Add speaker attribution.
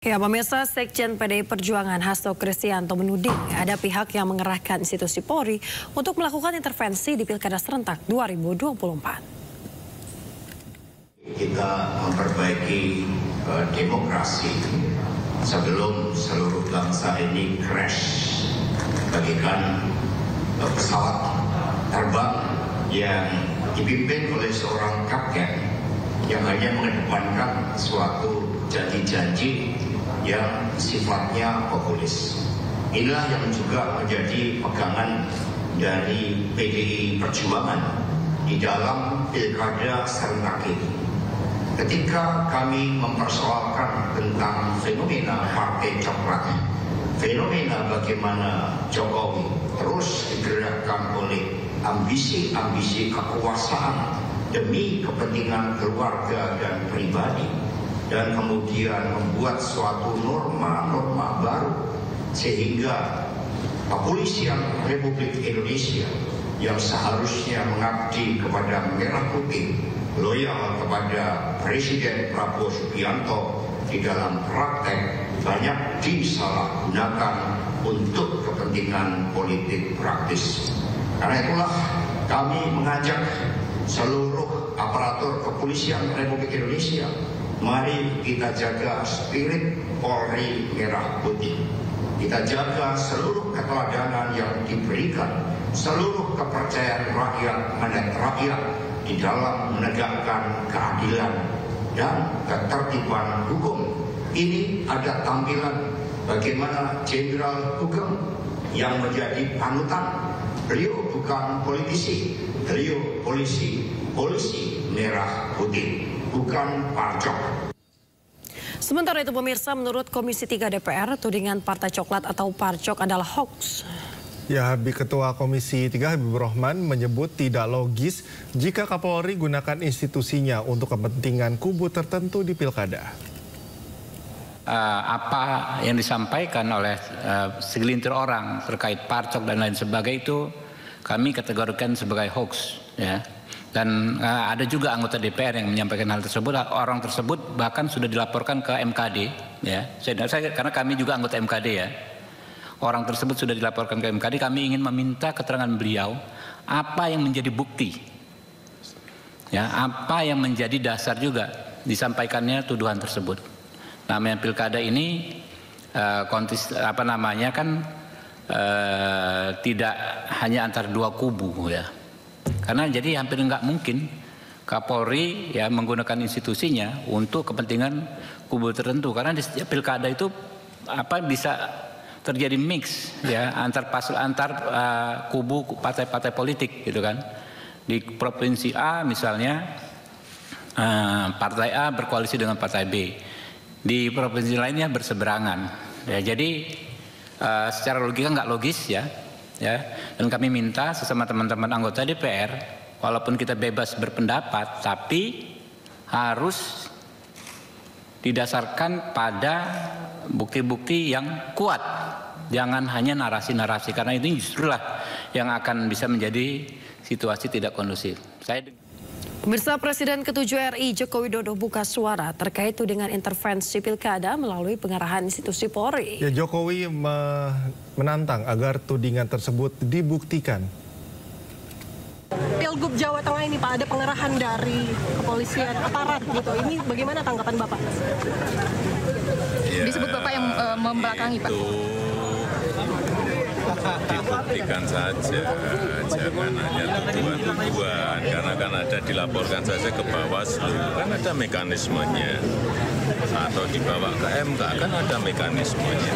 Speaker 1: Ya, pemirsa, Sekjen PDI Perjuangan Hasto Kristianto menuding ada pihak yang mengerahkan institusi Polri untuk melakukan intervensi di Pilkada serentak 2024.
Speaker 2: Kita memperbaiki demokrasi sebelum seluruh bangsa ini crash bagikan pesawat terbang yang dipimpin oleh seorang kapten yang hanya mengedepankan suatu janji-janji yang sifatnya populis. Inilah yang juga menjadi pegangan dari PDI Perjuangan di dalam pilkada serentak ini. Ketika kami mempersoalkan tentang fenomena partai coklat, fenomena bagaimana Jokowi terus digerakkan oleh ambisi-ambisi kekuasaan demi kepentingan keluarga dan pribadi, dan kemudian membuat suatu norma-norma baru sehingga kepolisian Republik Indonesia yang seharusnya mengabdi kepada merah putih, loyal kepada Presiden Prabowo Subianto, di dalam praktek banyak disalahgunakan untuk kepentingan politik praktis. Karena itulah kami mengajak seluruh aparatur kepolisian Republik Indonesia, mari kita jaga spirit Polri merah putih. Kita jaga seluruh keteladanan yang diberikan, seluruh kepercayaan rakyat di dalam menegakkan keadilan dan ketertiban hukum. Ini ada tampilan bagaimana Jenderal Hukum yang menjadi panutan. Beliau bukan politisi, beliau polisi merah putih, bukan parcok.
Speaker 1: Sementara itu, pemirsa, menurut Komisi 3 DPR, tudingan Partai Coklat atau parcok adalah hoax.
Speaker 3: Ya, Ketua Komisi 3 Habibur Rahman menyebut tidak logis jika Kapolri gunakan institusinya untuk kepentingan kubu tertentu di pilkada.
Speaker 4: Apa yang disampaikan oleh segelintir orang terkait parcok dan lain sebagainya itu kami kategorikan sebagai hoax, ya. Dan ada juga anggota DPR yang menyampaikan hal tersebut. Orang tersebut bahkan sudah dilaporkan ke MKD, ya. Karena kami juga anggota MKD, ya. Orang tersebut sudah dilaporkan ke MKD. Kami ingin meminta keterangan beliau apa yang menjadi bukti, ya, apa yang menjadi dasar juga disampaikannya tuduhan tersebut. Namanya pilkada ini tidak hanya antara dua kubu, ya. Karena jadi hampir nggak mungkin Kapolri ya menggunakan institusinya untuk kepentingan kubu tertentu. Karena di setiap pilkada itu bisa terjadi mix, ya, antar kubu partai-partai politik, gitu kan. Di provinsi A misalnya partai A berkoalisi dengan partai B. Di provinsi lainnya berseberangan, ya. Jadi secara logika nggak logis, ya. Dan kami minta sesama teman-teman anggota DPR, walaupun kita bebas berpendapat, tapi harus didasarkan pada bukti-bukti yang kuat, jangan hanya narasi-narasi, karena ini justrulah yang akan bisa menjadi situasi tidak kondusif.
Speaker 1: Pemirsa, Presiden ke-7 RI Joko Widodo buka suara terkait tudingan intervensi pilkada melalui pengarahan institusi Polri.
Speaker 3: Ya, Jokowi menantang agar tudingan tersebut dibuktikan.
Speaker 5: Pilgub Jawa Tengah ini, Pak, ada pengerahan dari kepolisian, aparat gitu. Ini bagaimana tanggapan Bapak?
Speaker 6: Ya, disebut Bapak yang membelakangi, Pak. Dibuktikan saja, jangan hanya tuduhan-tuduhan, karena kan ada dilaporkan saja ke Bawaslu, kan ada mekanismenya, atau dibawa ke MK, kan ada mekanismenya.